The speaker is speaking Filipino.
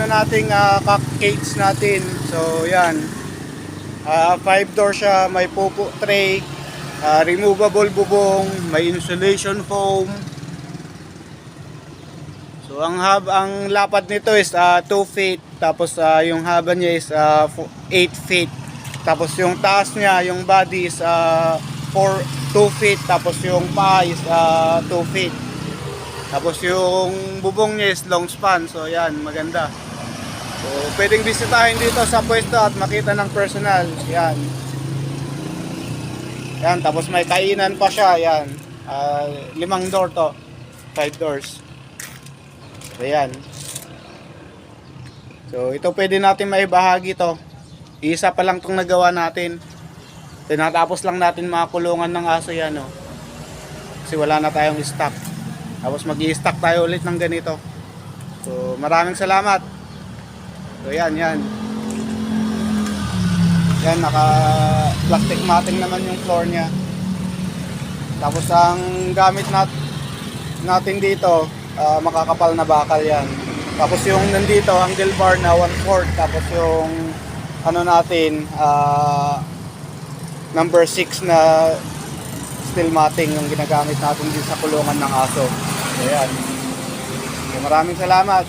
ano nating cock cage natin. So yan, 5 door siya, may pupo tray, removable bubong, may insulation foam. So ang lapad nito is 2 feet, tapos yung haba niya is 8 feet. Tapos yung taas niya, yung body is 2 feet, tapos yung paa is 2 feet. Tapos yung bubong niya is long span. So yan, maganda. So pwedeng bisitahin dito sa pwesto at makita ng personal. Yan. Yan, tapos may kainan pa siya. Yan. 5 door to. 5 doors. So yan. So ito pwede natin maibahagi to. Isa pa lang tong nagawa natin. Tinatapos lang natin mga kulungan ng aso yan, no? Kasi wala na tayong stock. Tapos mag-i-stock tayo ulit ng ganito. So maraming salamat. So yan. Yan, naka plastic matting naman yung floor niya. Tapos ang gamit natin dito, makakapal na bakal yan. Tapos yung nandito, handlebar na 1/4. Tapos yung ano natin, number 6 na steel matting yung ginagamit natin din sa kulungan ng aso. Ayan. So, maraming salamat.